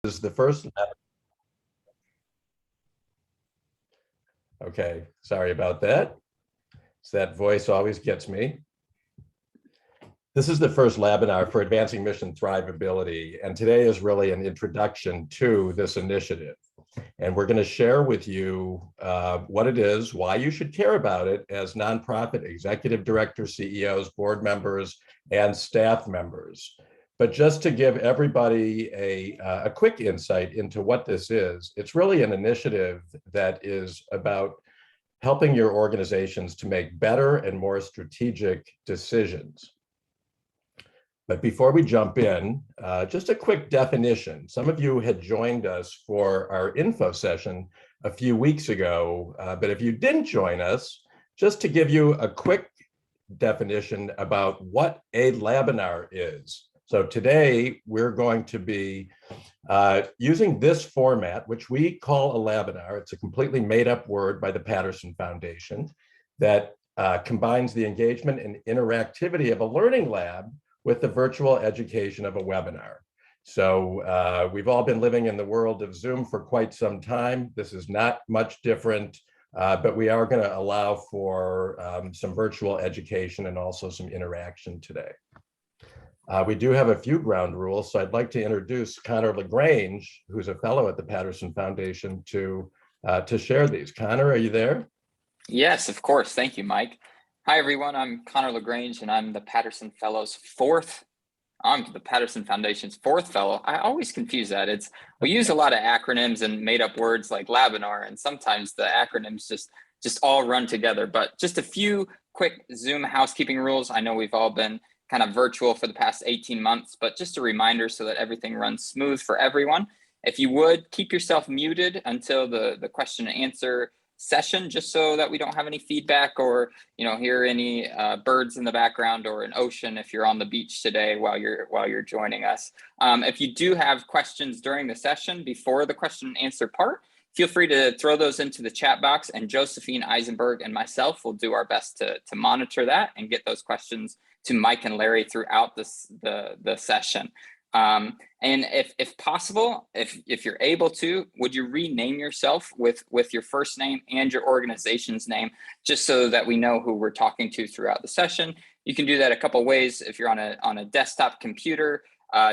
is the first. Okay, sorry about that. So that voice always gets me. This is the first Labinar for Advancing Mission Thrivability, and today is really an introduction to this initiative. And we're going to share with you what it is, why you should care about it as nonprofit executive directors, CEOs, board members, and staff members. But just to give everybody a quick insight into what this is, it's really an initiative that is about helping your organizations to make better and more strategic decisions. But before we jump in, just a quick definition. Some of you had joined us for our info session a few weeks ago, but if you didn't join us, just to give you a quick definition about what a Labinar is. So today we're going to be using this format, which we call a Labinar. It's a completely made up word by the Patterson Foundation that combines the engagement and interactivity of a learning lab with the virtual education of a webinar. So we've all been living in the world of Zoom for quite some time. This is not much different, but we are going to allow for some virtual education and also some interaction today. We do have a few ground rules, so I'd like to introduce Connor LaGrange, who's a fellow at the Patterson Foundation, to share these. Connor, are you there? Yes, of course. Thank you, Mike. Hi, everyone. I'm Connor LaGrange, and I'm the Patterson Foundation's fourth fellow. I always confuse that. We use a lot of acronyms and made up words like Labinar, and sometimes the acronyms just all run together. But just a few quick Zoom housekeeping rules. I know we've all been kind of virtual for the past 18 months, but just a reminder so that everything runs smooth for everyone. If you would, keep yourself muted until the question and answer session, just so that we don't have any feedback or hear any birds in the background or an ocean if you're on the beach today while you're joining us. If you do have questions during the session before the question and answer part, feel free to throw those into the chat box, and Josephine Eisenberg and myself will do our best to monitor that and get those questions to Mike and Larry throughout the session. And if possible, if you're able to, would you rename yourself with your first name and your organization's name, just so that we know who we're talking to throughout the session? You can do that a couple ways. If you're on a desktop computer,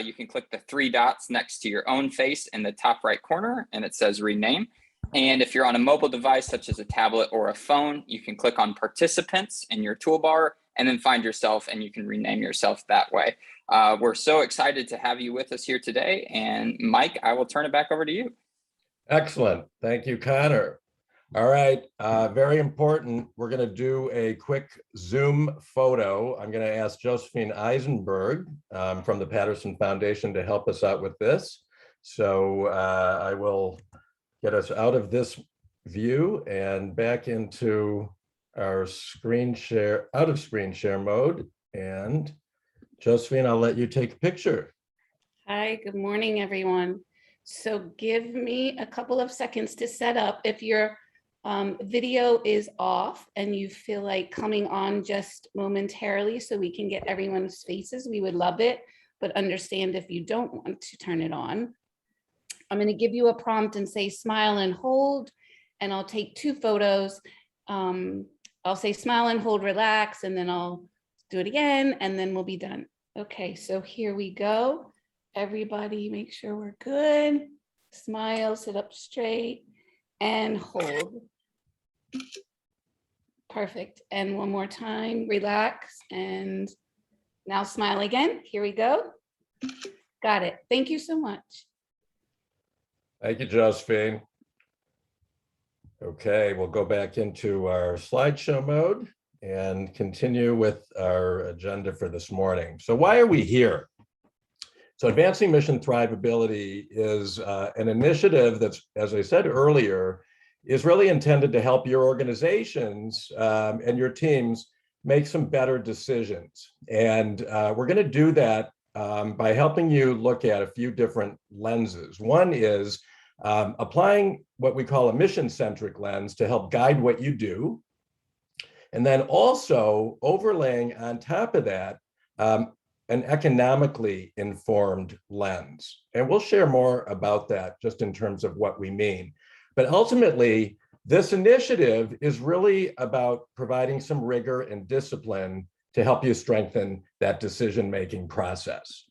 you can click the three dots next to your own face in the top right corner, and it says rename. And if you're on a mobile device, such as a tablet or a phone, you can click on participants in your toolbar and then find yourself, and you can rename yourself that way. We're so excited to have you with us here today. And Mike, I will turn it back over to you. Excellent. Thank you, Connor. All right, very important. We're going to do a quick Zoom photo. I'm going to ask Josephine Eisenberg from the Patterson Foundation to help us out with this. So I will get us out of this view and back into our screen share, out of screen share mode. And Josephine, I'll let you take a picture. Hi, good morning, everyone. So give me a couple of seconds to set up. If your video is off and you feel like coming on just momentarily so we can get everyone's faces, we would love it, but understand if you don't want to turn it on. I'm going to give you a prompt and say smile and hold, and I'll take two photos. I'll say smile and hold, relax, and then I'll do it again, and then we'll be done. Okay, so here we go. Everybody make sure we're good. Smile, sit up straight, and hold. Perfect. And one more time, relax, and now smile again. Here we go. Got it. Thank you so much. Thank you, Josephine. Okay, we'll go back into our slideshow mode and continue with our agenda for this morning. So why are we here? So Advancing Mission Thrivability is an initiative that's, as I said earlier, is really intended to help your organizations and your teams make some better decisions. And we're going to do that by helping you look at a few different lenses. One is applying what we call a mission-centric lens to help guide what you do. And then also overlaying on top of that, an economically informed lens. And we'll share more about that just in terms of what we mean. But ultimately, this initiative is really about providing some rigor and discipline to help you strengthen that decision-making process.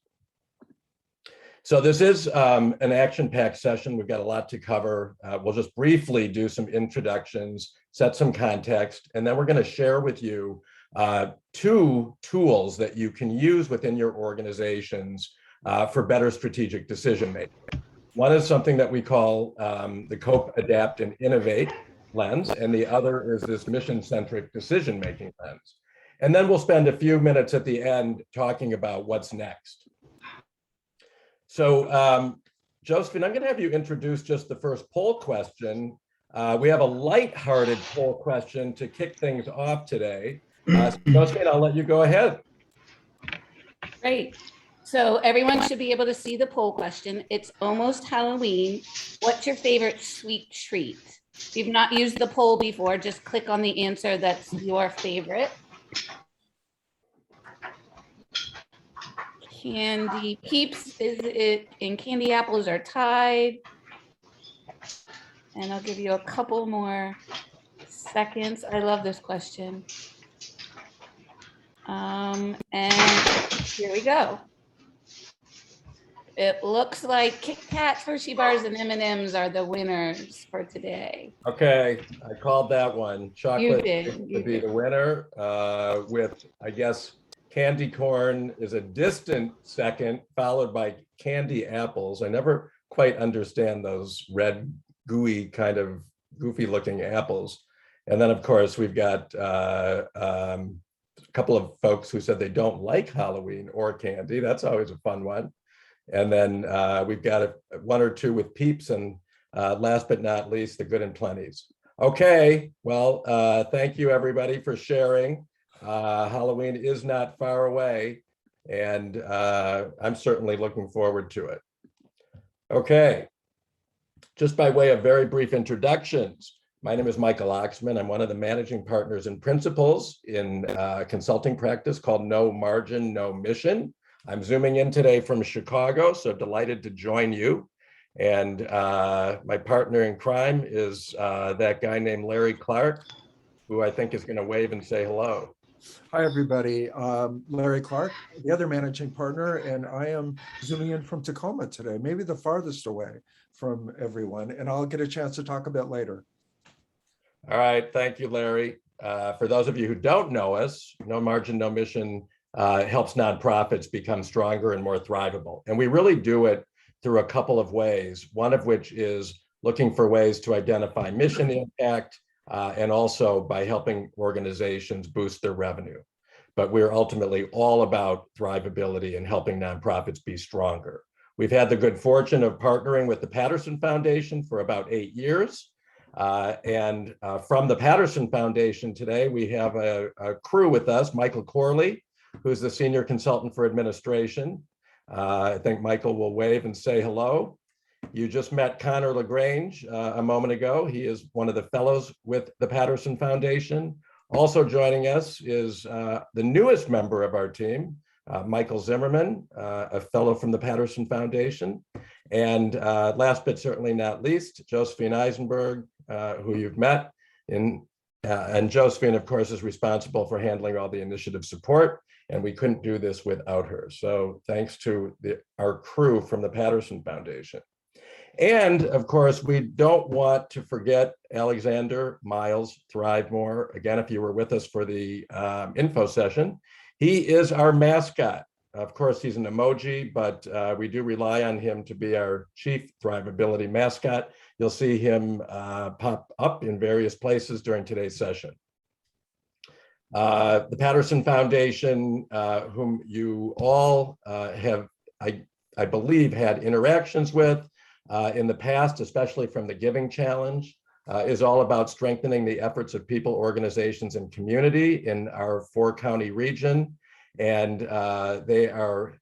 So this is an action-packed session. We've got a lot to cover. We'll just briefly do some introductions, set some context, and then we're going to share with you two tools that you can use within your organizations for better strategic decision-making. One is something that we call the Cope, Adapt, and Innovate lens, and the other is this mission-centric decision-making lens. And then we'll spend a few minutes at the end talking about what's next. So, Josephine, I'm going to have you introduce just the first poll question. We have a lighthearted poll question to kick things off today. Josephine, I'll let you go ahead. Great. So everyone should be able to see the poll question. It's almost Halloween. What's your favorite sweet treat? If you've not used the poll before, just click on the answer that's your favorite. Candy Peeps is it, and candy apples are tied. And I'll give you a couple more seconds. I love this question. And here we go. It looks like Kit Kats, Hershey bars, and M&Ms are the winners for today. Okay, I called that one. Chocolate would be did. the winner with, I guess, candy corn is a distant second, followed by candy apples. I never quite understand those red, gooey, kind of goofy looking apples. And then, of course, we've got a couple of folks who said they don't like Halloween or candy. That's always a fun one. And then we've got one or two with Peeps, and last but not least, the good and plenties. Okay, well, thank you everybody for sharing. Halloween is not far away, and I'm certainly looking forward to it. Okay, just by way of very brief introductions, my name is Michael Oxman. I'm one of the managing partners and principals in a consulting practice called No Margin, No Mission. I'm zooming in today from Chicago, so delighted to join you. And my partner in crime is that guy named Larry Clark, who I think is going to wave and say hello. Hi, everybody. Larry Clark, the other managing partner, and I am zooming in from Tacoma today, maybe the farthest away from everyone, and I'll get a chance to talk a bit later. All right, thank you, Larry. For those of you who don't know us, No Margin, No Mission helps nonprofits become stronger and more thrivable. And we really do it through a couple of ways, one of which is looking for ways to identify mission impact, and also by helping organizations boost their revenue. But we're ultimately all about thrivability and helping nonprofits be stronger. We've had the good fortune of partnering with the Patterson Foundation for about 8 years. And from the Patterson Foundation today, we have a crew with us, Michael Corley, who's the Senior Consultant for Administration. I think Michael will wave and say hello. You just met Connor LaGrange a moment ago. He is one of the fellows with the Patterson Foundation. Also joining us is the newest member of our team, Michael Zimmerman, a fellow from the Patterson Foundation. And last but certainly not least, Josephine Eisenberg, who you've met. And Josephine, of course, is responsible for handling all the initiative support. And we couldn't do this without her. So thanks to our crew from the Patterson Foundation. And of course, we don't want to forget Alexander Miles Thrivemore. Again, if you were with us for the info session, he is our mascot. Of course, he's an emoji, but we do rely on him to be our chief Thrivability mascot. You'll see him pop up in various places during today's session. The Patterson Foundation, whom you all have, I believe, had interactions with in the past, especially from the Giving Challenge, is all about strengthening the efforts of people, organizations, and community in our 4-county region. And they are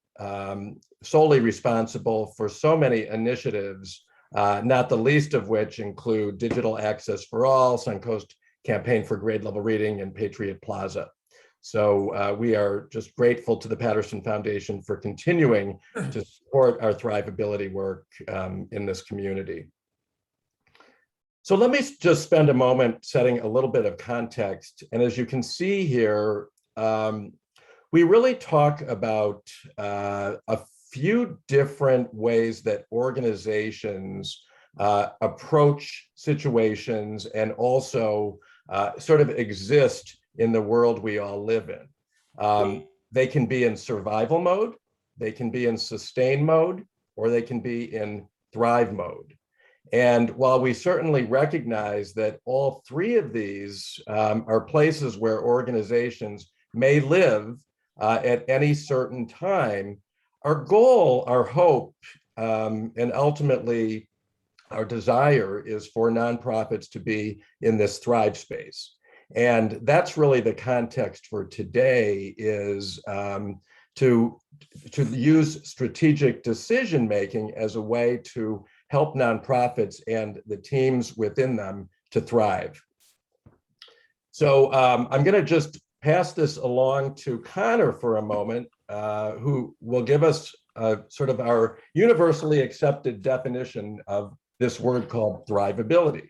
solely responsible for so many initiatives, not the least of which include Digital Access for All, Suncoast Campaign for Grade Level Reading, and Patriot Plaza. So we are just grateful to the Patterson Foundation for continuing to support our thrivability work in this community. So let me just spend a moment setting a little bit of context. And as you can see here, we really talk about a few different ways that organizations approach situations and also sort of exist in the world we all live in. They can be in survival mode, they can be in sustain mode, or they can be in thrive mode. And while we certainly recognize that all three of these are places where organizations may live at any certain time, our goal, our hope, and ultimately our desire is for nonprofits to be in this thrive space. And that's really the context for today, is to use strategic decision making as a way to help nonprofits and the teams within them to thrive. So I'm going to just pass this along to Connor for a moment, who will give us sort of our universally accepted definition of this word called thrivability.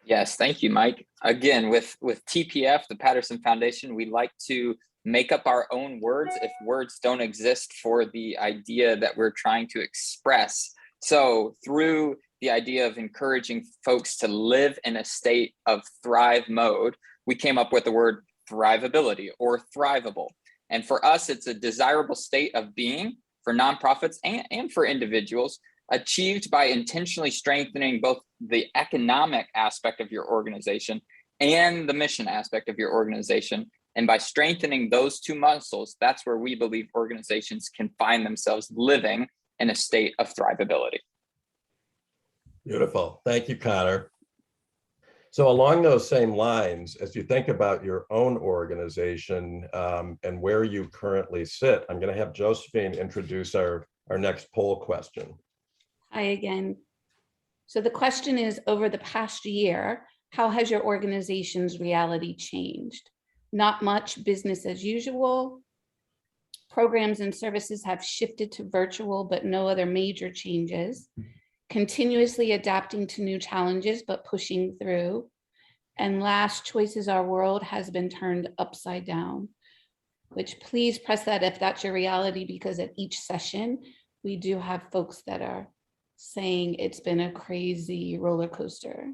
Yes, thank you, Mike. Again, with TPF, the Patterson Foundation, we like to make up our own words if words don't exist for the idea that we're trying to express. So through the idea of encouraging folks to live in a state of thrive mode, we came up with the word thrivability or thrivable. And for us, it's a desirable state of being for nonprofits and for individuals, achieved by intentionally strengthening both the economic aspect of your organization and the mission aspect of your organization. And by strengthening those two muscles, that's where we believe organizations can find themselves living in a state of thrivability. Beautiful. Thank you, Connor. So along those same lines, as you think about your own organization and where you currently sit, I'm going to have Josephine introduce our next poll question. Hi again. So the question is, over the past year, how has your organization's reality changed? Not much, business as usual. Programs and services have shifted to virtual, but no other major changes. Continuously adapting to new challenges, but pushing through. And last, choices, our world has been turned upside down, which please press that if that's your reality, because at each session, we do have folks that are saying it's been a crazy roller coaster.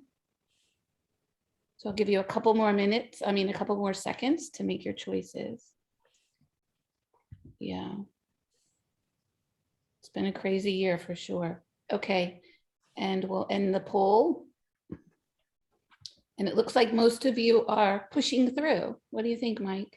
So I'll give you a couple more minutes, a couple more seconds to make your choices. Yeah. It's been a crazy year for sure. Okay, and we'll end the poll. And it looks like most of you are pushing through. What do you think, Mike?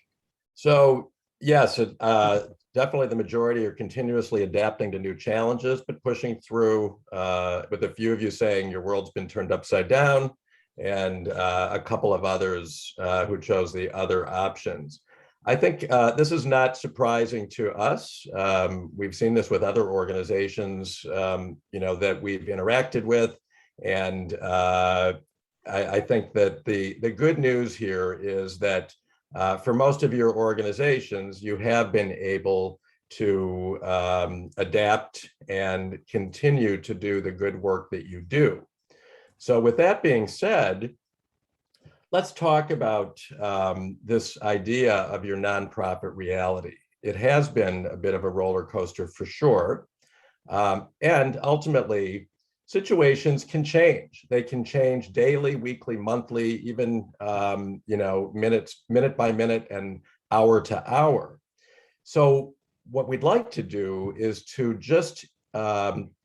So yes, definitely the majority are continuously adapting to new challenges, but pushing through, with a few of you saying your world's been turned upside down, and a couple of others who chose the other options. I think this is not surprising to us. We've seen this with other organizations, that we've interacted with. And I think that the good news here is that for most of your organizations, you have been able to adapt and continue to do the good work that you do. So with that being said, let's talk about this idea of your nonprofit reality. It has been a bit of a roller coaster for sure. And ultimately, situations can change. They can change daily, weekly, monthly, even minute by minute and hour to hour. So what we'd like to do is to just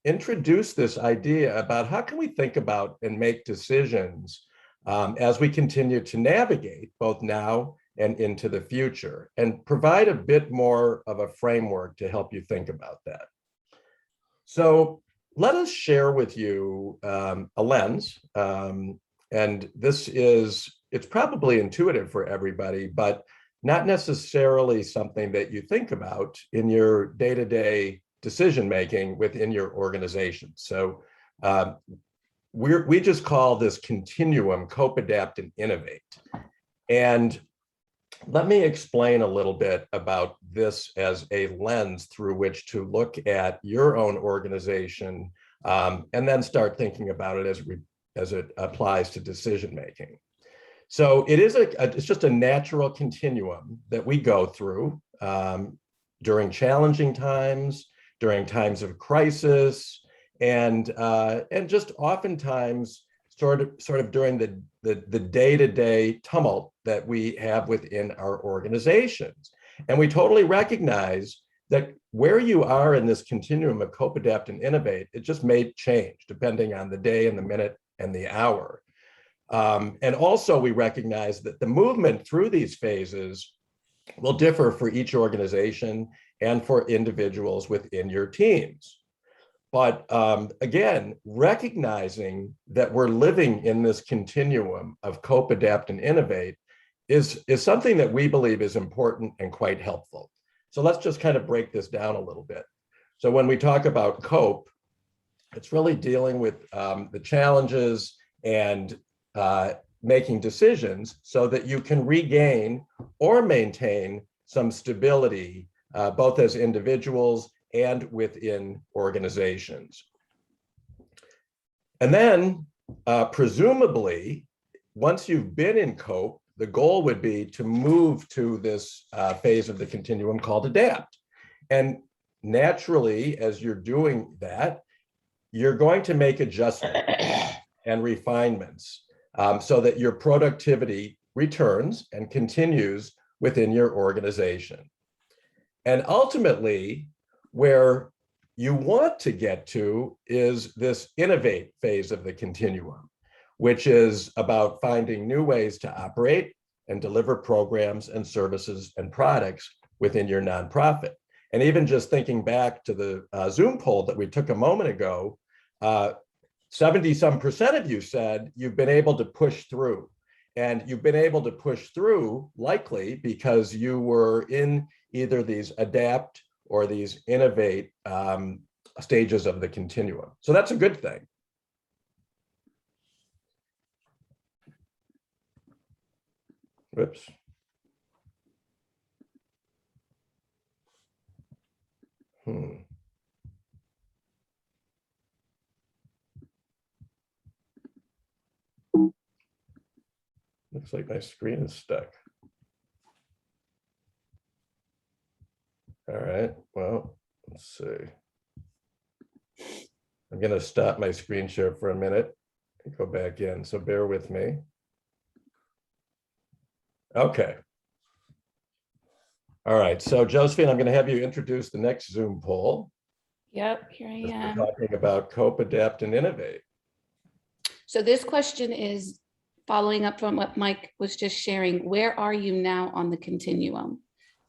introduce this idea about how can we think about and make decisions as we continue to navigate both now and into the future, and provide a bit more of a framework to help you think about that. So let us share with you a lens, and it's probably intuitive for everybody, but not necessarily something that you think about in your day-to-day decision-making within your organization. So we just call this continuum cope, adapt, and innovate. And let me explain a little bit about this as a lens through which to look at your own organization, and then start thinking about it as it applies to decision making. So it is it's just a natural continuum that we go through during challenging times, during times of crisis, and just oftentimes sort of during the day-to-day tumult that we have within our organizations. And we totally recognize that where you are in this continuum of cope, adapt, and innovate, it just may change depending on the day and the minute and the hour. And also we recognize that the movement through these phases will differ for each organization and for individuals within your teams. But again, recognizing that we're living in this continuum of cope, adapt, and innovate is something that we believe is important and quite helpful. So let's just kind of break this down a little bit. So when we talk about cope, it's really dealing with the challenges and making decisions so that you can regain or maintain some stability, both as individuals and within organizations. And then presumably, once you've been in cope, the goal would be to move to this phase of the continuum called adapt. And naturally, as you're doing that, you're going to make adjustments and refinements so that your productivity returns and continues within your organization. And ultimately, where you want to get to is this innovate phase of the continuum, which is about finding new ways to operate and deliver programs and services and products within your nonprofit. And even just thinking back to the Zoom poll that we took a moment ago, 70-some% of you said you've been able to push through. And you've been able to push through likely because you were in either these adapt or these innovate stages of the continuum. So that's a good thing. Whoops. Looks like my screen is stuck. All right, well, let's see. I'm going to stop my screen share for a minute and go back in, so bear with me. Okay. All right, so Josephine, I'm going to have you introduce the next Zoom poll. Yep, here I am. We're talking about cope, adapt, and innovate. So this question is following up from what Mike was just sharing. Where are you now on the continuum?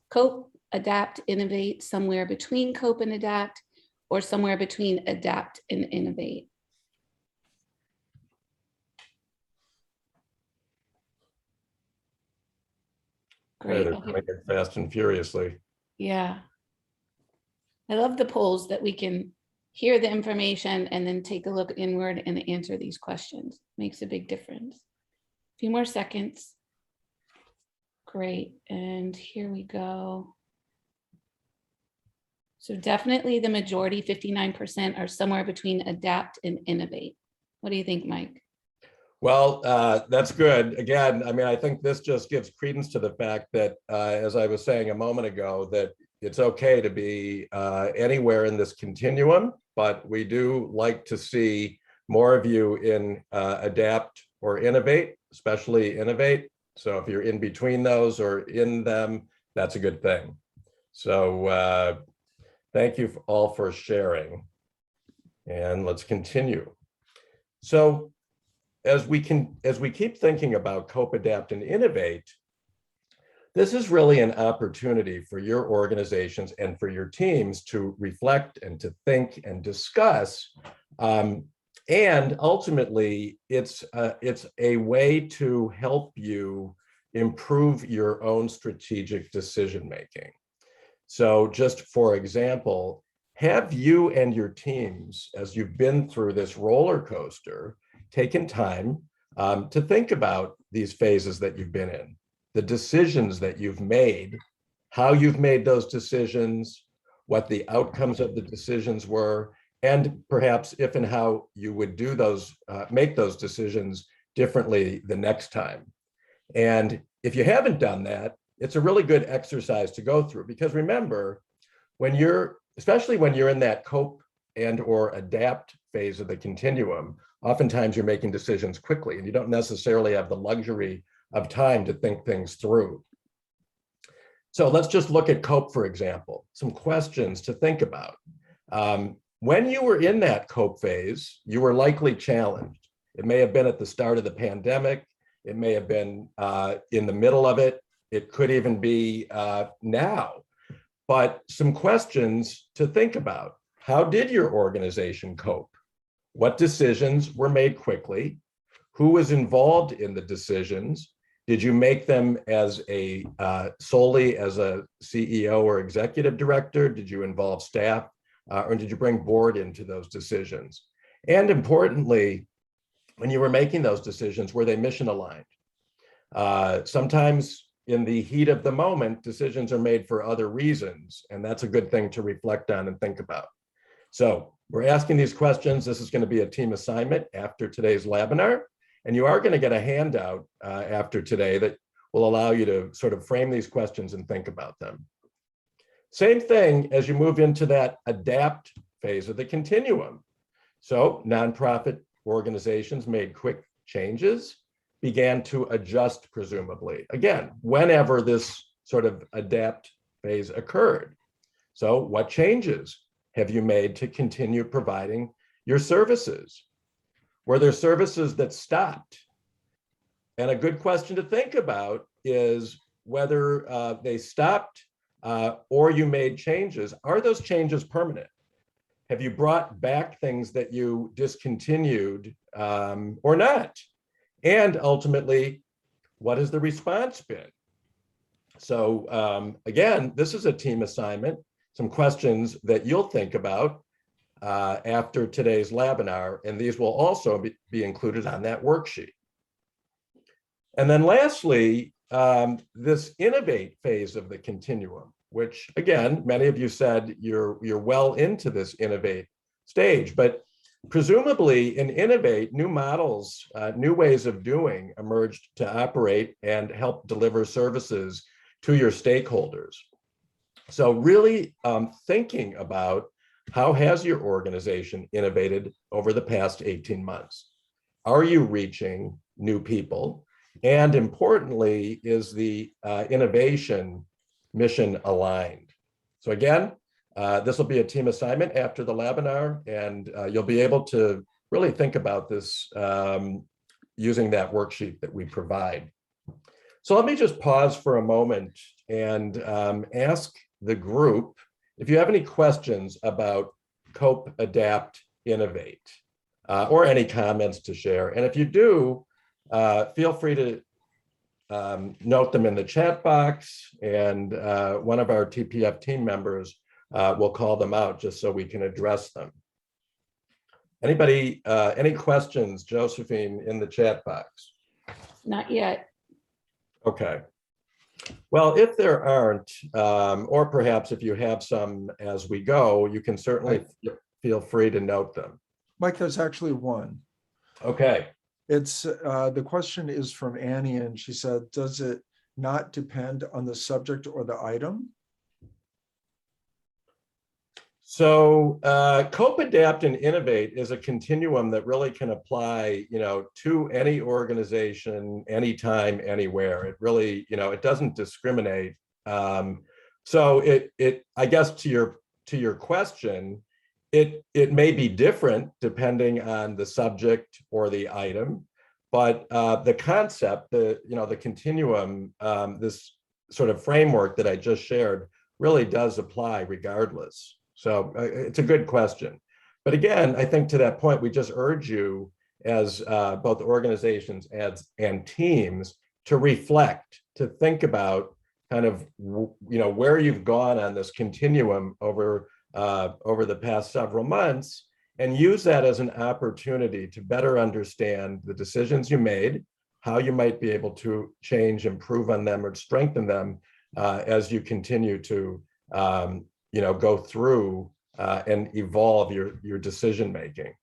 Cope, adapt, innovate, somewhere between cope and adapt, or somewhere between adapt and innovate? Great. They're coming in fast and furiously. Yeah. I love the polls that we can hear the information and then take a look inward and answer these questions. Makes a big difference. A few more seconds. Great. And here we go. So definitely the majority, 59%, are somewhere between adapt and innovate. What do you think, Mike? Well, that's good. Again, I mean, I think this just gives credence to the fact that, as I was saying a moment ago, that it's okay to be anywhere in this continuum, but we do like to see more of you in adapt or innovate, especially innovate. So if you're in between those or in them, that's a good thing. So thank you all for sharing. And let's continue. So as we keep thinking about cope, adapt, and innovate, this is really an opportunity for your organizations and for your teams to reflect and to think and discuss. And ultimately, it's a way to help you improve your own strategic decision-making. So just for example, have you and your teams, as you've been through this roller coaster, taken time to think about these phases that you've been in? the decisions that you've made, how you've made those decisions, what the outcomes of the decisions were, and perhaps if and how you would do those, make those decisions differently the next time. And if you haven't done that, it's a really good exercise to go through, because remember, especially when you're in that cope and or adapt phase of the continuum, oftentimes you're making decisions quickly and you don't necessarily have the luxury of time to think things through. So let's just look at cope, for example, some questions to think about. When you were in that cope phase, you were likely challenged. It may have been at the start of the pandemic. It may have been in the middle of it. It could even be now. But some questions to think about. How did your organization cope? What decisions were made quickly? Who was involved in the decisions? Did you make them as solely as a CEO or executive director? Did you involve staff? Or did you bring board into those decisions? And importantly, when you were making those decisions, were they mission aligned? Sometimes in the heat of the moment, decisions are made for other reasons, and that's a good thing to reflect on and think about. So we're asking these questions. This is going to be a team assignment after today's webinar, and you are going to get a handout after today that will allow you to sort of frame these questions and think about them. Same thing as you move into that adapt phase of the continuum. So nonprofit organizations made quick changes, began to adjust, presumably. Again, whenever this sort of adapt phase occurred. So what changes have you made to continue providing your services? Were there services that stopped? And a good question to think about is whether they stopped or you made changes. Are those changes permanent? Have you brought back things that you discontinued or not? And ultimately, what has the response been? So again, this is a team assignment, some questions that you'll think about after today's webinar, and these will also be included on that worksheet. And then lastly, this innovate phase of the continuum, which again, many of you said you're well into this innovate stage, but presumably in innovate, new models, new ways of doing emerged to operate and help deliver services to your stakeholders. So really thinking about how has your organization innovated over the past 18 months? Are you reaching new people? And importantly, is the innovation mission aligned? So again, this will be a team assignment after the webinar, and you'll be able to really think about this using that worksheet that we provide. So let me just pause for a moment and ask the group if you have any questions about cope, adapt, innovate, or any comments to share. And if you do, feel free to note them in the chat box, and one of our TPF team members will call them out just so we can address them. Anybody, any questions, Josephine, in the chat box? Not yet. Okay. Well, if there aren't, or perhaps if you have some as we go, you can certainly feel free to note them. Mike, there's actually one. Okay. It's the question is from Annie, and she said, does it not depend on the subject or the item? So cope, adapt, and innovate is a continuum that really can apply, to any organization, anytime, anywhere. It really, it doesn't discriminate. So I guess to your question, it may be different depending on the subject or the item, but the concept, the continuum, this sort of framework that I just shared really does apply regardless. So it's a good question. But again, I think to that point, we just urge you as both organizations and teams to reflect, to think about kind of, where you've gone on this continuum over the past several months, and use that as an opportunity to better understand the decisions you made, how you might be able to change, improve on them, or strengthen them as you continue to go through and evolve your decision making.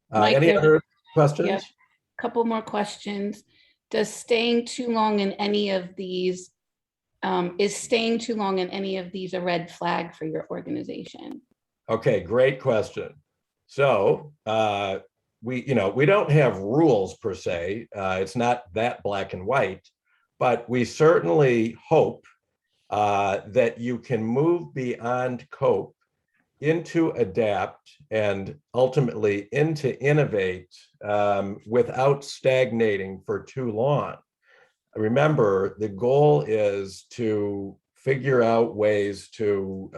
Mike, Any other questions? Yeah, couple more questions. Does staying too long in any of these, is staying too long in any of these a red flag for your organization? Okay, great question. So we don't have rules per se. It's not that black and white, but we certainly hope that you can move beyond cope into adapt and ultimately into innovate without stagnating for too long. Remember, the goal is to figure out ways to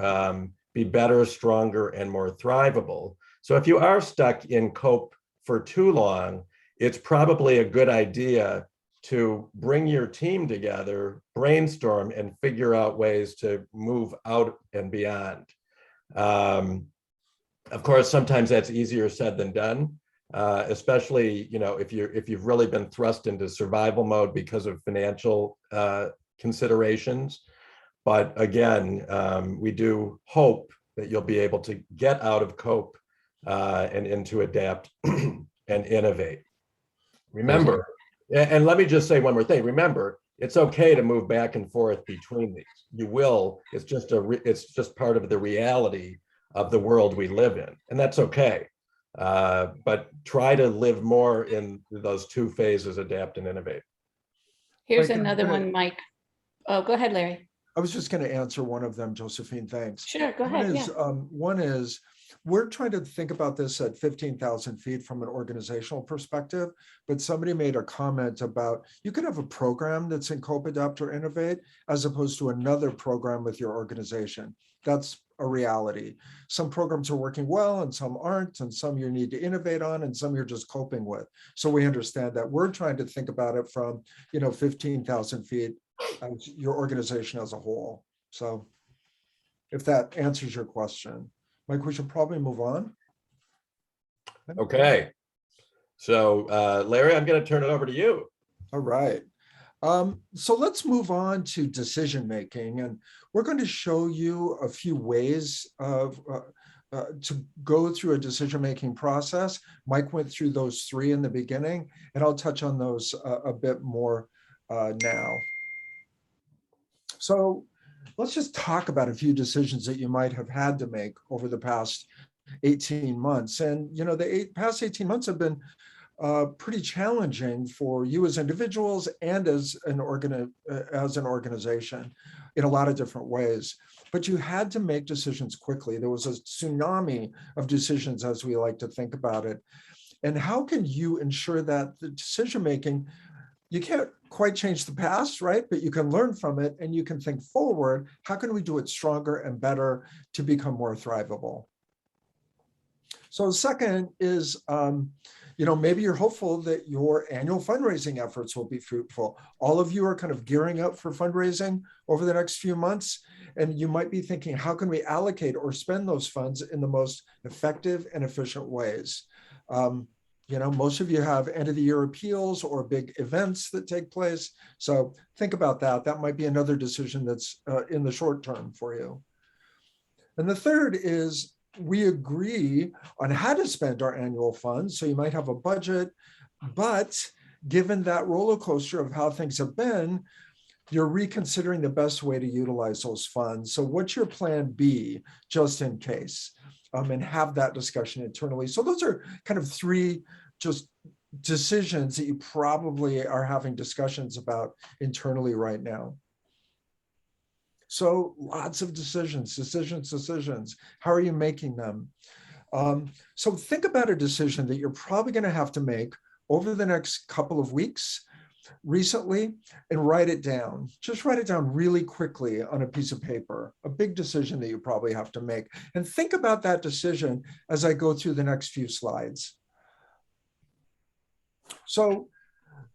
be better, stronger, and more thrivable. So if you are stuck in cope for too long, it's probably a good idea to bring your team together, brainstorm, and figure out ways to move out and beyond. Of course, sometimes that's easier said than done, especially if you've really been thrust into survival mode because of financial considerations. But again, we do hope that you'll be able to get out of cope and into adapt and innovate. Remember, and let me just say one more thing. Remember, it's okay to move back and forth between these. You will. It's just part of the reality of the world we live in, and that's okay. But try to live more in those two phases: adapt and innovate. Here's another one, Mike. Oh, go ahead, Larry. I was just going to answer one of them, Josephine. Thanks. Sure, go ahead. One is we're trying to think about this at 15,000 feet from an organizational perspective, but somebody made a comment about you could have a program that's in cope, adapt, or innovate as opposed to another program with your organization. That's a reality. Some programs are working well and some aren't, and some you need to innovate on and some you're just coping with. So we understand that. We're trying to think about it from 15,000 feet as your organization as a whole. So if that answers your question. Mike, we should probably move on. Okay. So Larry, I'm going to turn it over to you. All right. So let's move on to decision making, and we're going to show you a few ways of to go through a decision making process. Mike went through those three in the beginning, and I'll touch on those a bit more now. So let's just talk about a few decisions that you might have had to make over the past 18 months. And the past 18 months have been pretty challenging for you as individuals and as an organization in a lot of different ways. But you had to make decisions quickly. There was a tsunami of decisions, as we like to think about it. And how can you ensure that the decision making, you can't quite change the past, right? But you can learn from it and you can think forward. How can we do it stronger and better to become more thrivable? So second is, maybe you're hopeful that your annual fundraising efforts will be fruitful. All of you are kind of gearing up for fundraising over the next few months. And you might be thinking, how can we allocate or spend those funds in the most effective and efficient ways? Most of you have end of the year appeals or big events that take place. So think about that. That might be another decision that's in the short term for you. And the third is we agree on how to spend our annual funds. So you might have a budget, but given that roller coaster of how things have been, you're reconsidering the best way to utilize those funds. So what's your plan B, just in case? And have that discussion internally. So those are kind of three just decisions that you probably are having discussions about internally right now. So lots of decisions. How are you making them? So think about a decision that you're probably going to have to make over the next couple of weeks recently and write it down. Just write it down really quickly on a piece of paper, a big decision that you probably have to make. And think about that decision as I go through the next few slides. So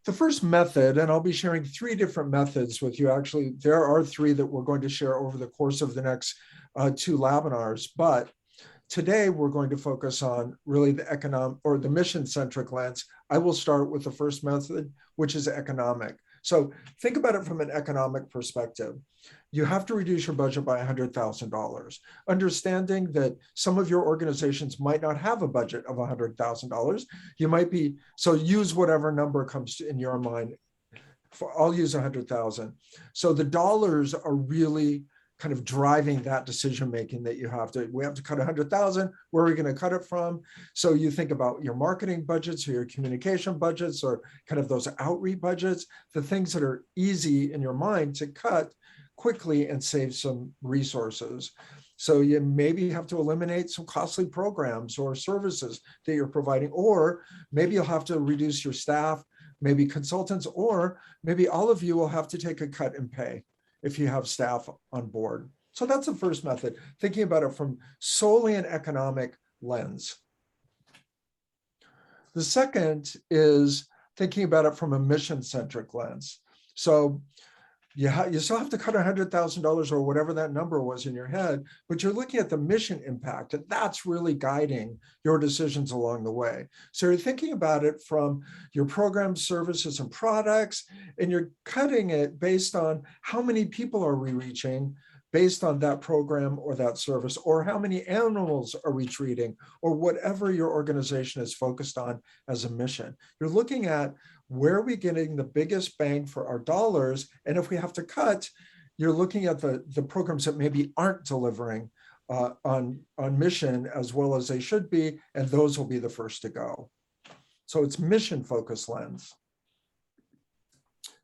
the first method, and I'll be sharing three different methods with you. Actually, there are three that we're going to share over the course of the next two Labinars, but today we're going to focus on really the economic or the mission-centric lens. I will start with the first method, which is economic. So think about it from an economic perspective. You have to reduce your budget by $100,000, understanding that some of your organizations might not have a budget of $100,000. You might be, so use whatever number comes in your mind. I'll use 100,000. So the dollars are really kind of driving that decision-making that you have to, we have to cut 100,000, where are we going to cut it from? So you think about your marketing budgets or your communication budgets or kind of those outreach budgets, the things that are easy in your mind to cut quickly and save some resources. So you maybe have to eliminate some costly programs or services that you're providing, or maybe you'll have to reduce your staff, maybe consultants, or maybe all of you will have to take a cut in pay if you have staff on board. So that's the first method, thinking about it from solely an economic lens. The second is thinking about it from a mission-centric lens. So you still have to cut $100,000 or whatever that number was in your head, but you're looking at the mission impact, and that's really guiding your decisions along the way. So you're thinking about it from your programs, services, and products, and you're cutting it based on how many people are we reaching based on that program or that service, or how many animals are we treating, or whatever your organization is focused on as a mission. You're looking at where are we getting the biggest bang for our dollars, and if we have to cut, you're looking at the programs that maybe aren't delivering on mission as well as they should be, and those will be the first to go. So it's mission-focused lens.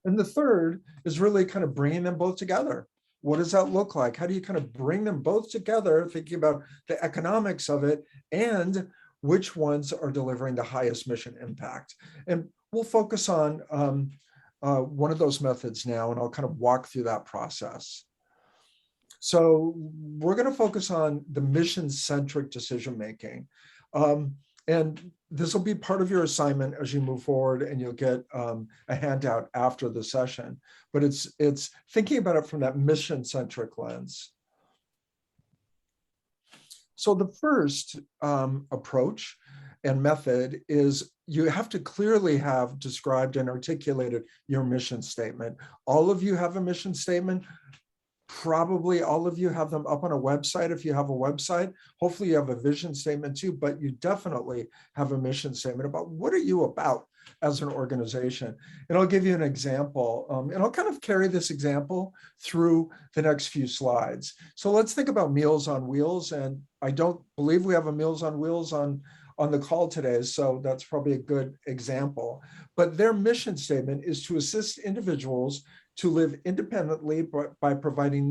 And the third is really kind of bringing them both together. What does that look like? How do you kind of bring them both together, thinking about the economics of it and which ones are delivering the highest mission impact? And we'll focus on one of those methods now, and I'll kind of walk through that process. So we're going to focus on the mission-centric decision-making. And this will be part of your assignment as you move forward, and you'll get a handout after the session. But it's thinking about it from that mission-centric lens. So the first approach and method is you have to clearly have described and articulated your mission statement. All of you have a mission statement. Probably all of you have them up on a website if you have a website. Hopefully you have a vision statement too, but you definitely have a mission statement about what are you about as an organization. And I'll give you an example, and I'll kind of carry this example through the next few slides. So let's think about Meals on Wheels, and I don't believe we have a Meals on Wheels on the call today, so that's probably a good example. But their mission statement is to assist individuals to live independently by providing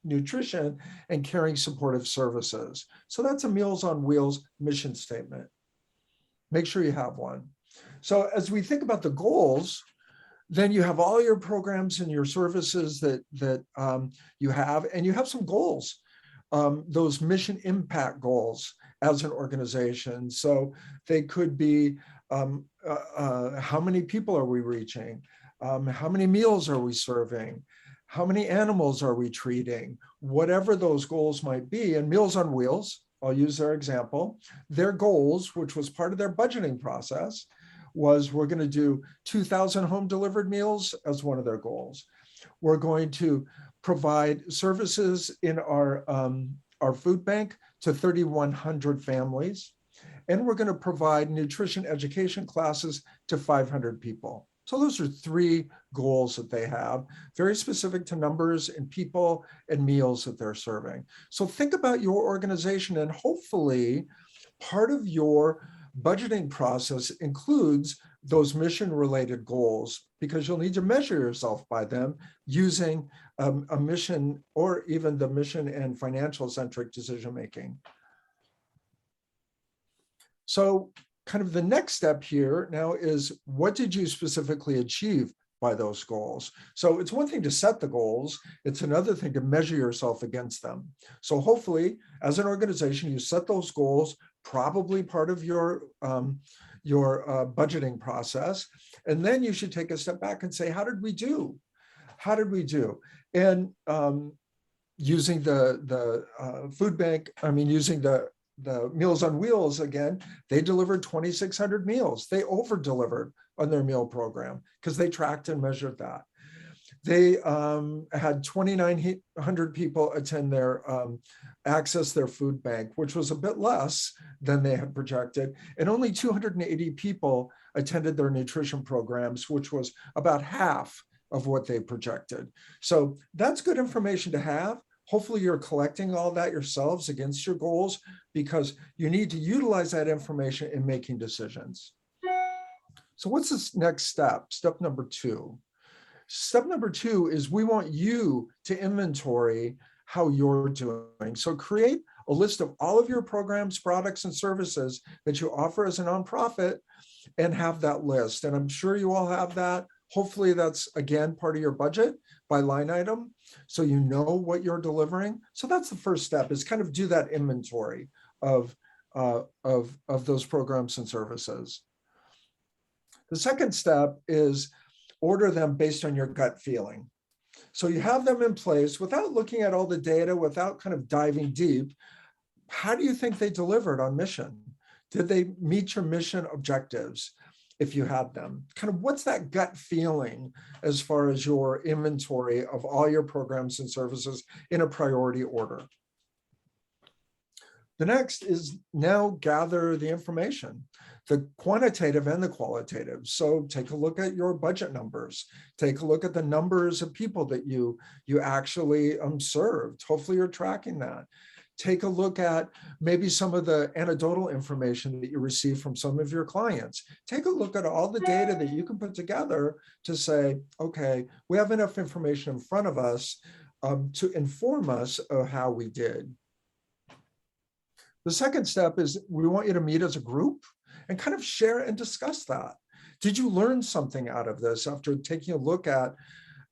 nutrition and caring supportive services. So that's a Meals on Wheels mission statement. Make sure you have one. So as we think about the goals, then you have all your programs and your services that you have, and you have some goals, those mission impact goals as an organization. So they could be how many people are we reaching? How many meals are we serving? How many animals are we treating? Whatever those goals might be. And Meals on Wheels, I'll use their example, their goals, which was part of their budgeting process, was we're going to do 2,000 home delivered meals as one of their goals. We're going to provide services in our food bank to 3,100 families. And we're going to provide nutrition education classes to 500 people. So those are three goals that they have, very specific to numbers and people and meals that they're serving. So think about your organization, and hopefully part of your budgeting process includes those mission-related goals, because you'll need to measure yourself by them using a mission or even the mission and financial-centric decision-making. So kind of the next step here now is, what did you specifically achieve by those goals? So it's one thing to set the goals, it's another thing to measure yourself against them. So hopefully, as an organization, you set those goals, probably part of your budgeting process, and then you should take a step back and say, how did we do? How did we do? And using the food bank, using the the Meals on Wheels, again, they delivered 2,600 meals. They over-delivered on their meal program because they tracked and measured that. They had 2,900 people attend their access their food bank, which was a bit less than they had projected, and only 280 people attended their nutrition programs, which was about half of what they projected. So that's good information to have. Hopefully you're collecting all that yourselves against your goals, because you need to utilize that information in making decisions. So what's this next step? Step number 2. Step number 2 is we want you to inventory how you're doing. So create a list of all of your programs, products, and services that you offer as a nonprofit, and have that list. And I'm sure you all have that. Hopefully that's, again, part of your budget by line item, so you know what you're delivering. So that's the first step, is kind of do that inventory of those programs and services. The second step is order them based on your gut feeling. So you have them in place without looking at all the data, without kind of diving deep. How do you think they delivered on mission? Did they meet your mission objectives? If you had them, kind of what's that gut feeling as far as your inventory of all your programs and services in a priority order? The next is now gather the information, the quantitative and the qualitative. So take a look at your budget numbers. Take a look at the numbers of people that you actually served. Hopefully you're tracking that. Take a look at maybe some of the anecdotal information that you receive from some of your clients. Take a look at all the data that you can put together to say, okay, we have enough information in front of us to inform us of how we did. The second step is we want you to meet as a group and kind of share and discuss that. Did you learn something out of this after taking a look at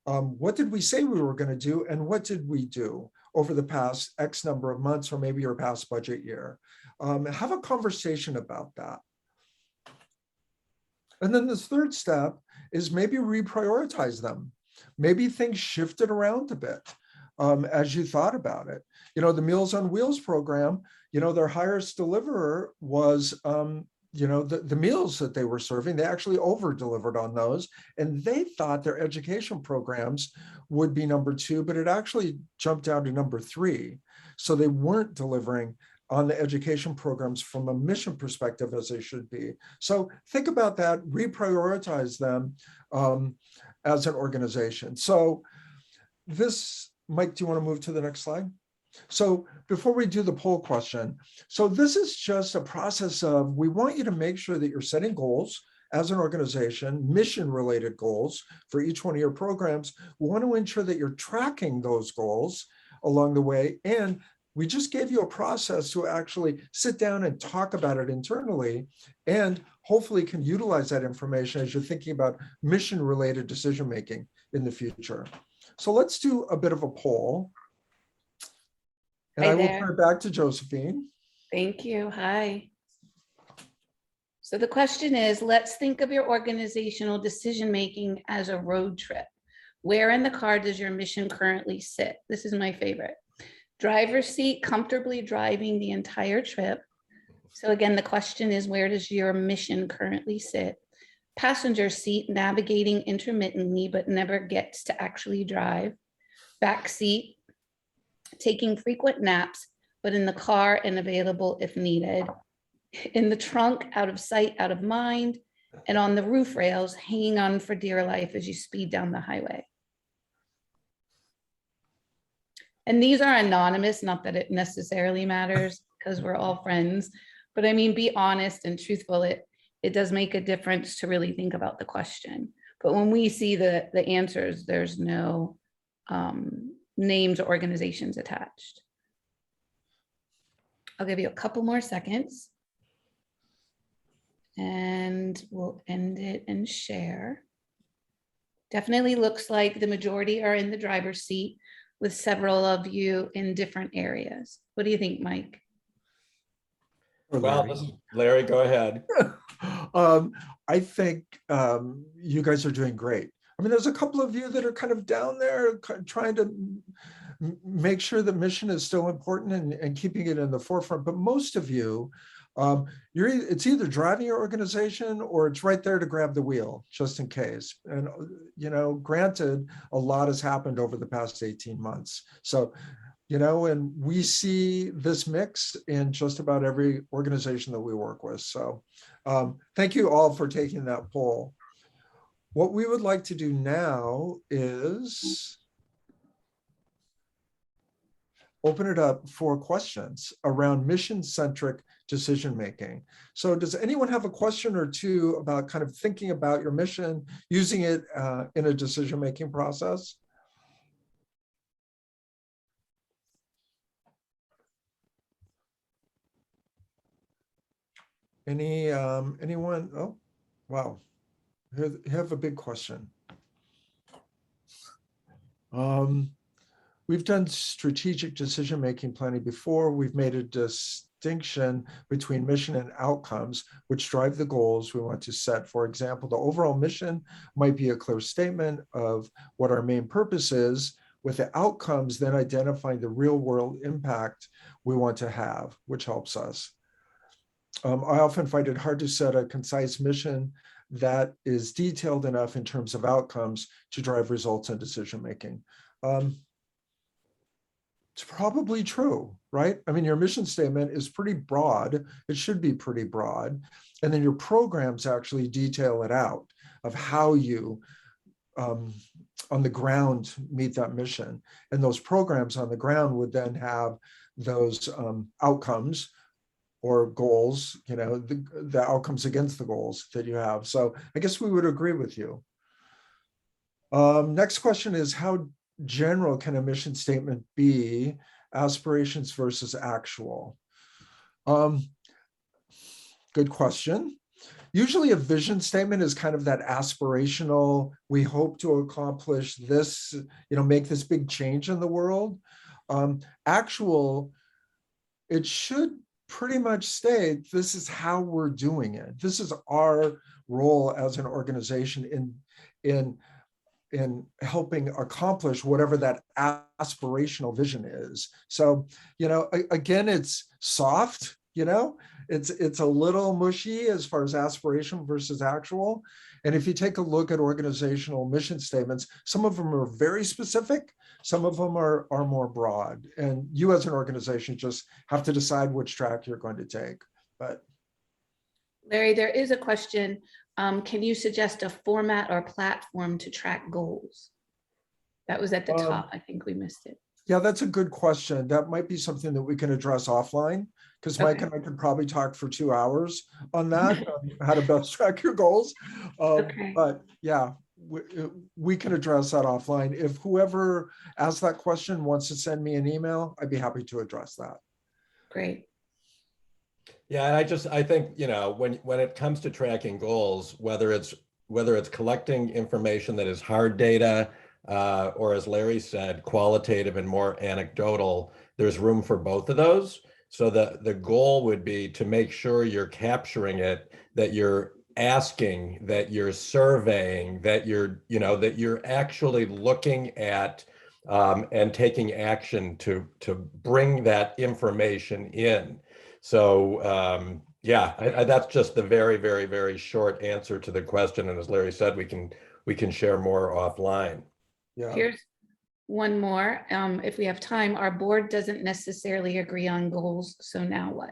what did we say we were going to do and what did we do over the past X number of months, or maybe your past budget year? Have a conversation about that. And then the third step is maybe reprioritize them. Maybe things shifted around a bit as you thought about it. You know, the Meals on Wheels program, you know, their highest deliverer was you know, the meals that they were serving, they actually over-delivered on those. And they thought their education programs would be number 2, but it actually jumped down to number 3. So they weren't delivering on the education programs from a mission perspective as they should be. So think about that, reprioritize them as an organization. So this, Mike, do you want to move to the next slide? So before we do the poll question, so this is just a process of, we want you to make sure that you're setting goals as an organization, mission-related goals for each one of your programs. We want to ensure that you're tracking those goals along the way. And we just gave you a process to actually sit down and talk about it internally, and hopefully can utilize that information as you're thinking about mission-related decision-making in the future. So let's do a bit of a poll. And I will turn it back to Josephine. Thank you. Hi. So the question is, let's think of your organizational decision-making as a road trip. Where in the car does your mission currently sit? This is my favorite. Driver's seat, comfortably driving the entire trip. So again, the question is, where does your mission currently sit? Passenger seat, navigating intermittently, but never gets to actually drive. Back seat, taking frequent naps, but in the car and available if needed. In the trunk, out of sight, out of mind, and on the roof rails, hanging on for dear life as you speed down the highway. And these are anonymous, not that it necessarily matters because we're all friends, but I mean, be honest and truthful. It does make a difference to really think about the question. But when we see the answers, there's no names or organizations attached. I'll give you a couple more seconds and we'll end it and share. Definitely looks like the majority are in the driver's seat, with several of you in different areas. What do you think, Mike? Well, Larry, go ahead. I think you guys are doing great. I mean, there's a couple of you that are kind of down there trying to make sure the mission is still important and keeping it in the forefront. But most of you, it's either driving your organization or it's right there to grab the wheel, just in case. And, granted, a lot has happened over the past 18 months. So, and we see this mix in just about every organization that we work with. So thank you all for taking that poll. What we would like to do now is open it up for questions around mission-centric decision-making. So does anyone have a question or two about kind of thinking about your mission, using it in a decision-making process? Anyone? Oh, wow. You have a big question. We've done strategic decision-making planning before. We've made a distinction between mission and outcomes, which drive the goals we want to set. For example, the overall mission might be a clear statement of what our main purpose is, with the outcomes then identifying the real-world impact we want to have, which helps us. I often find it hard to set a concise mission that is detailed enough in terms of outcomes to drive results and decision-making. It's probably true, right? I mean, your mission statement is pretty broad. It should be pretty broad. And then your programs actually detail it out of how you, on the ground, meet that mission. And those programs on the ground would then have those outcomes or goals, the outcomes against the goals that you have. So I guess we would agree with you. Next question is, how general can a mission statement be? Aspirations versus actual? Good question. Usually a vision statement is kind of that aspirational, we hope to accomplish this, make this big change in the world. Actual, it should pretty much state, this is how we're doing it. This is our role as an organization in helping accomplish whatever that aspirational vision is. So, again, it's soft, it's a little mushy as far as aspiration versus actual. And if you take a look at organizational mission statements, some of them are very specific, some of them are more broad. And you as an organization just have to decide which track you're going to take. But Larry, there is a question. Can you suggest a format or platform to track goals? That was at the top. I think we missed it. Yeah, that's a good question. That might be something that we can address offline, because Mike and I could probably talk for 2 hours on that, on how to best track your goals. But yeah, we can address that offline. If whoever asked that question wants to send me an email, I'd be happy to address that. Great. Yeah, and I think, when it comes to tracking goals, whether it's collecting information that is hard data, or as Larry said, qualitative and more anecdotal, there's room for both of those. So the goal would be to make sure you're capturing it, that you're asking, that you're surveying, that you're actually looking at and taking action to bring that information in. So that's just the very, very, very short answer to the question. And as Larry said, we can share more offline. Yeah. Here's one more. If we have time, our board doesn't necessarily agree on goals. So now what?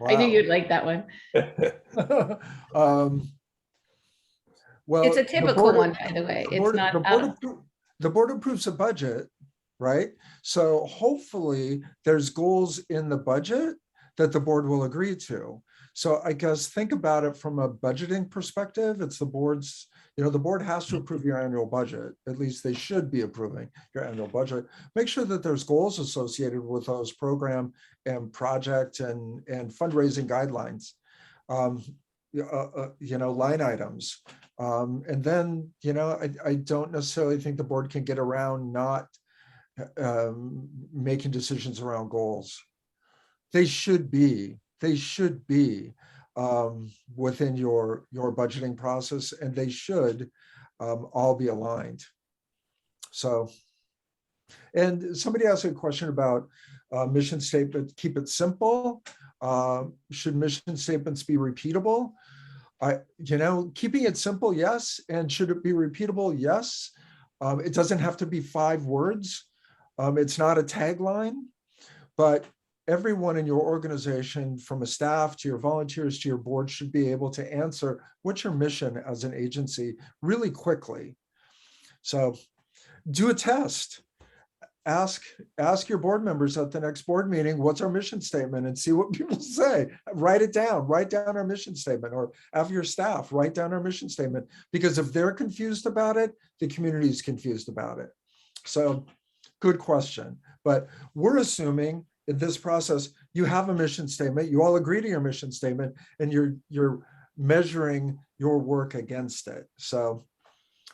I knew you'd like that one. Well, it's a typical one, by the way. It's not. The board approves a budget, right? So hopefully there's goals in the budget that the board will agree to. So I guess think about it from a budgeting perspective. It's the board's, the board has to approve your annual budget. At least they should be approving your annual budget. Make sure that there's goals associated with those program and project and fundraising guidelines, line items. And then, I don't necessarily think the board can get around not making decisions around goals. They should be within your budgeting process, and they should all be aligned. So And somebody asked a question about mission statement, keep it simple. Should mission statements be repeatable? Keeping it simple, yes. And should it be repeatable? Yes. It doesn't have to be 5 words. It's not a tagline, but everyone in your organization, from a staff to your volunteers to your board, should be able to answer what's your mission as an agency really quickly. So do a test. Ask your board members at the next board meeting, what's our mission statement, and see what people say. Write it down, write down our mission statement, or have your staff write down our mission statement, because if they're confused about it, the community is confused about it. So good question. But we're assuming in this process, you have a mission statement, you all agree to your mission statement, and you're measuring your work against it. So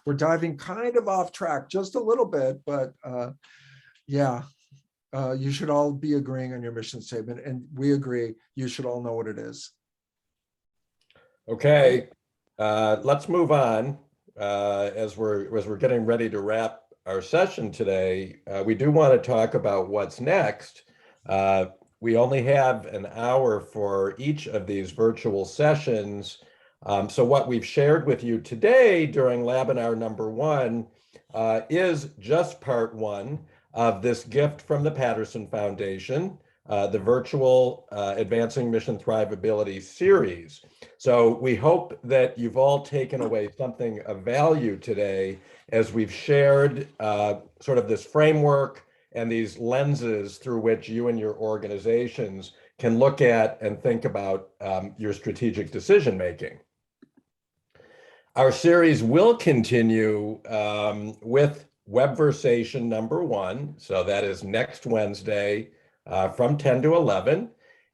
we're diving kind of off track just a little bit, but yeah, you should all be agreeing on your mission statement, and we agree you should all know what it is. Okay, let's move on. As we're getting ready to wrap our session today, we do want to talk about what's next. We only have an hour for each of these virtual sessions. So what we've shared with you today during Labinar number 1 is just part 1 of this gift from the Patterson Foundation, the virtual Advancing Mission Thrivability series. So we hope that you've all taken away something of value today as we've shared sort of this framework and these lenses through which you and your organizations can look at and think about your strategic decision making. Our series will continue with Webversation number 1. So that is next Wednesday from 10 to 11.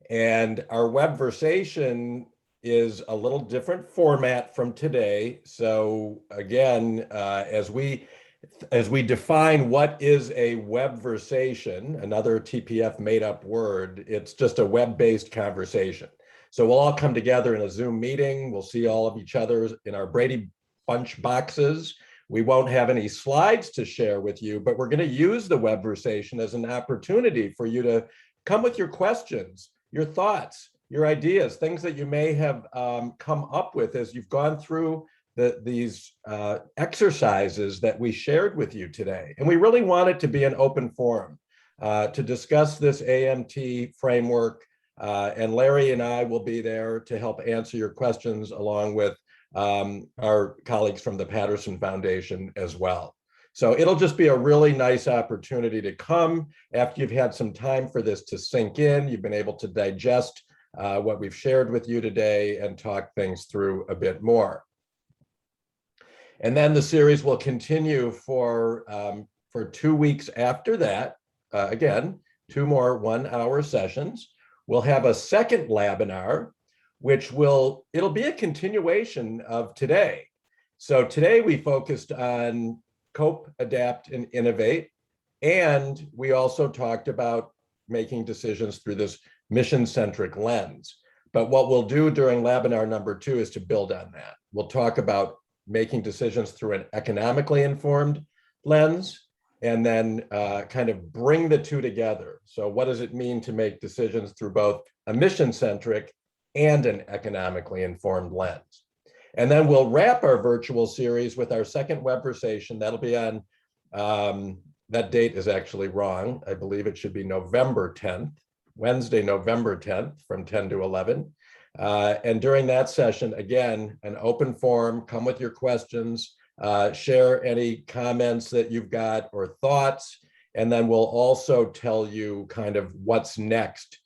And our Webversation is a little different format from today. So again, as we define what is a Webversation, another TPF made up word, it's just a web-based conversation. So we'll all come together in a Zoom meeting. We'll see all of each other in our Brady Bunch boxes. We won't have any slides to share with you, but we're going to use the Webversation as an opportunity for you to come with your questions, your thoughts, your ideas, things that you may have come up with as you've gone through these exercises that we shared with you today. And we really want it to be an open forum to discuss this AMT framework. And Larry and I will be there to help answer your questions along with our colleagues from the Patterson Foundation as well. So it'll just be a really nice opportunity to come after you've had some time for this to sink in. You've been able to digest what we've shared with you today and talk things through a bit more. And then the series will continue for 2 weeks after that. Again, 2 more 1-hour sessions. We'll have a second Labinar, which it'll be a continuation of today. So today we focused on cope, adapt, and innovate. And we also talked about making decisions through this mission-centric lens. But what we'll do during Labinar number 2 is to build on that. We'll talk about making decisions through an economically informed lens, and then kind of bring the two together. So what does it mean to make decisions through both a mission-centric and an economically informed lens? And then we'll wrap our virtual series with our second Webversation. That'll be on, that date is actually wrong. I believe it should be November 10th, Wednesday, November 10th from 10 to 11. And during that session, again, an open forum, come with your questions, share any comments that you've got or thoughts, and then we'll also tell you kind of what's next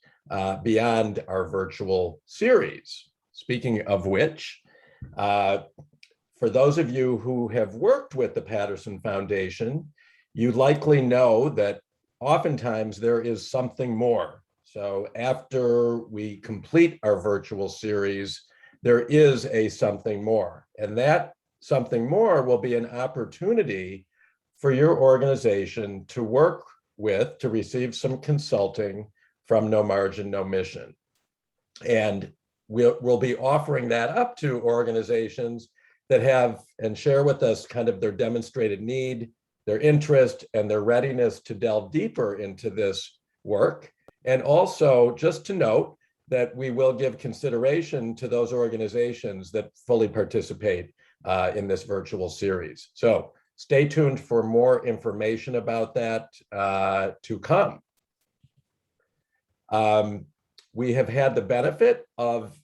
beyond our virtual series. Speaking of which, for those of you who have worked with the Patterson Foundation, you likely know that oftentimes there is something more. So after we complete our virtual series, there is a something more. And that something more will be an opportunity for your organization to work with, to receive some consulting from No Margin, No Mission. And we'll be offering that up to organizations that have and share with us kind of their demonstrated need, their interest and their readiness to delve deeper into this work. And also just to note that we will give consideration to those organizations that fully participate in this virtual series. So stay tuned for more information about that to come. We have had the benefit of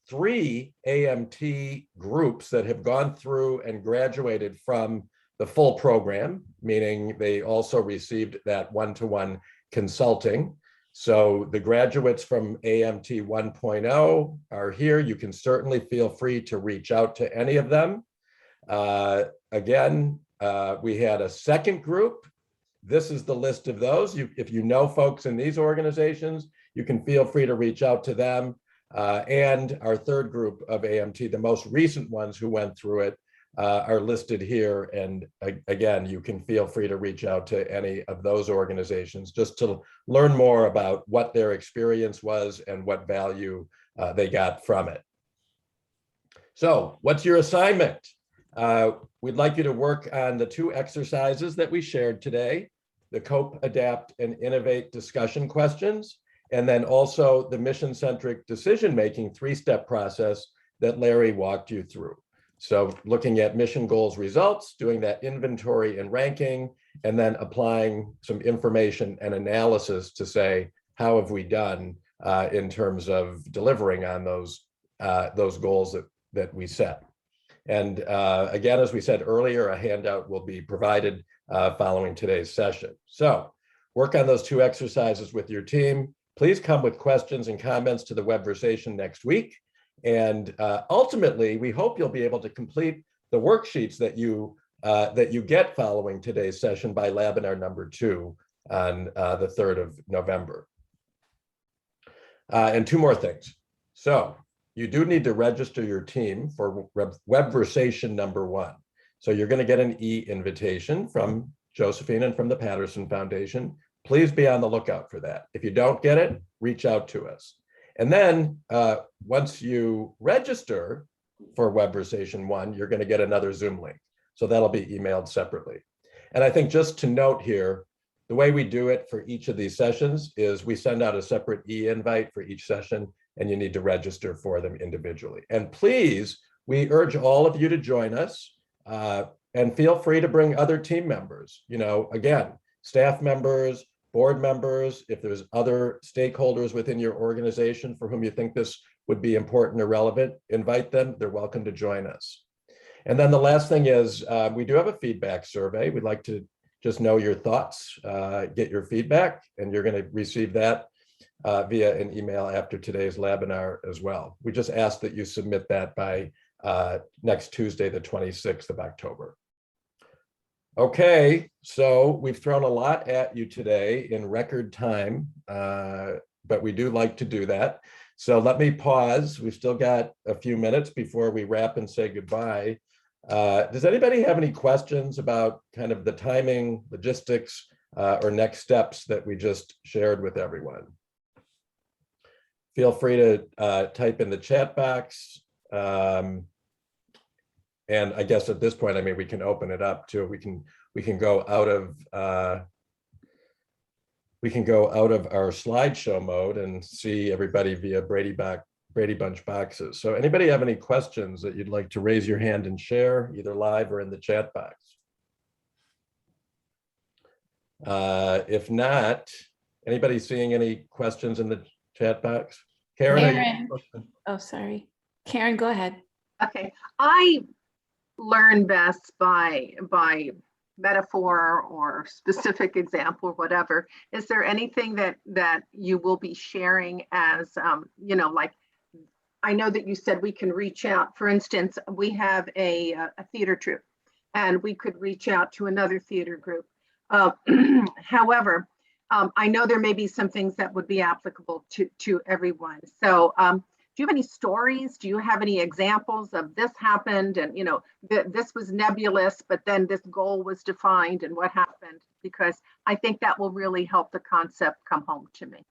3 AMT groups that have gone through and graduated from the full program, meaning they also received that one-to-one consulting. So the graduates from AMT 1.0 are here. You can certainly feel free to reach out to any of them. Again, we had a second group. This is the list of those. If you know folks in these organizations, you can feel free to reach out to them. And our third group of AMT, the most recent ones who went through it, are listed here. And again, you can feel free to reach out to any of those organizations just to learn more about what their experience was and what value they got from it. So what's your assignment? We'd like you to work on the 2 exercises that we shared today, the Cope, Adapt, and Innovate discussion questions, and then also the mission-centric decision-making 3-step process that Larry walked you through. So looking at mission goals results, doing that inventory and ranking, and then applying some information and analysis to say, how have we done in terms of delivering on those goals that we set. And again, as we said earlier, a handout will be provided following today's session. So work on those 2 exercises with your team. Please come with questions and comments to the Webversation next week. And ultimately, we hope you'll be able to complete the worksheets that you get following today's session by Labinar number 2 on the 3rd of November. And 2 more things. So you do need to register your team for Webversation number 1. So you're going to get an e-invitation from Josephine and from the Patterson Foundation. Please be on the lookout for that. If you don't get it, reach out to us. And then once you register for Webversation 1, you're going to get another Zoom link. So that'll be emailed separately. And I think just to note here, the way we do it for each of these sessions is we send out a separate e-invite for each session, and you need to register for them individually. And please, we urge all of you to join us and feel free to bring other team members. You know, again, staff members, board members, if there's other stakeholders within your organization for whom you think this would be important or relevant, invite them. They're welcome to join us. And then the last thing is we do have a feedback survey. We'd like to just know your thoughts, get your feedback, and you're going to receive that via an email after today's webinar as well. We just ask that you submit that by next Tuesday, the 26th of October. Okay, so we've thrown a lot at you today in record time, but we do like to do that. So let me pause. We've still got a few minutes before we wrap and say goodbye. Does anybody have any questions about kind of the timing, logistics, or next steps that we just shared with everyone? Feel free to type in the chat box. And I guess at this point, I mean, we can open it up to, we can go out of our slideshow mode and see everybody via Brady Bunch boxes. So anybody have any questions that you'd like to raise your hand and share, either live or in the chat box? If not, anybody seeing any questions in the chat box? Karen. Oh, sorry. Karen, go ahead. Okay, I learn best by metaphor or specific example or whatever. Is there anything that you will be sharing as, you know, like, I know that you said we can reach out. For instance, we have a theater troupe and we could reach out to another theater group. However, I know there may be some things that would be applicable to everyone. So do you have any stories? Do you have any examples of this happened and, you know, this was nebulous, but then this goal was defined and what happened? Because I think that will really help the concept come home to me.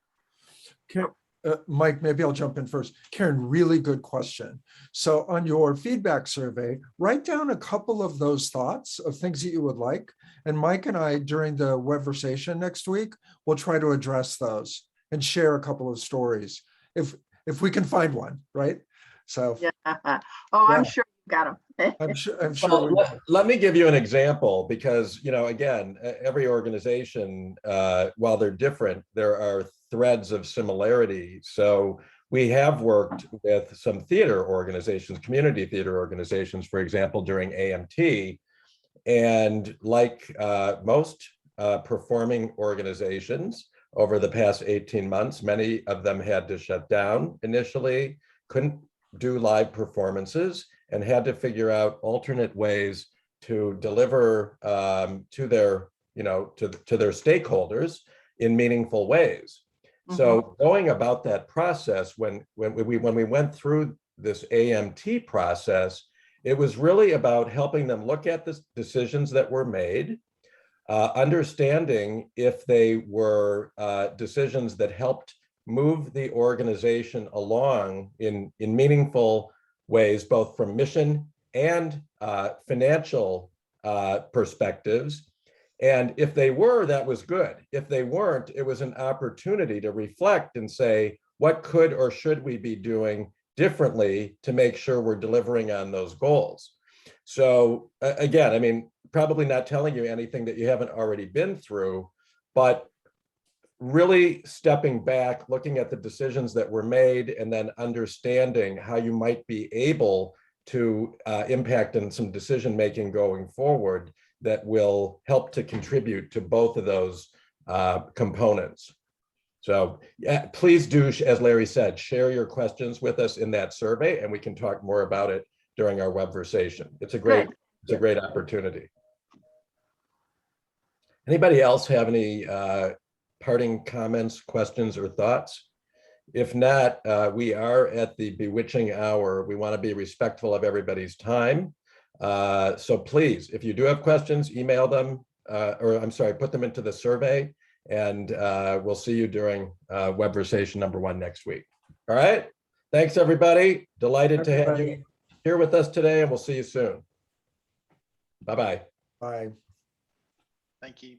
Mike, maybe I'll jump in first. Karen, really good question. So on your feedback survey, write down a couple of those thoughts of things that you would like. And Mike and I, during the webversation next week, will try to address those and share a couple of stories if we can find one, right? So Yeah. Oh, Yeah. I'm sure you got them. I'm sure Well, we let me give you an example because, again, every organization, while they're different, there are threads of similarity. So we have worked with some theater organizations, community theater organizations, for example, during AMT. And like most performing organizations over the past 18 months, many of them had to shut down initially, couldn't do live performances, and had to figure out alternate ways to deliver to their, to their stakeholders in meaningful ways. So going about that process, when we went through this AMT process, it was really about helping them look at the decisions that were made, understanding if they were decisions that helped move the organization along in meaningful ways, both from mission and financial perspectives. And if they were, that was good. If they weren't, it was an opportunity to reflect and say, what could or should we be doing differently to make sure we're delivering on those goals? So again, I mean, probably not telling you anything that you haven't already been through, but really stepping back, looking at the decisions that were made, and then understanding how you might be able to impact on some decision-making going forward that will help to contribute to both of those components. So please do, as Larry said, share your questions with us in that survey, and we can talk more about it during our webversation. It's a great opportunity. Anybody else have any parting comments, questions, or thoughts? If not, we are at the bewitching hour. We want to be respectful of everybody's time. So please, if you do have questions, email them, or I'm sorry, put them into the survey, and we'll see you during webversation #1 next week. All right. Thanks, everybody. Delighted to have you here with us today, and we'll see you soon. Bye-bye. Bye. Thank you.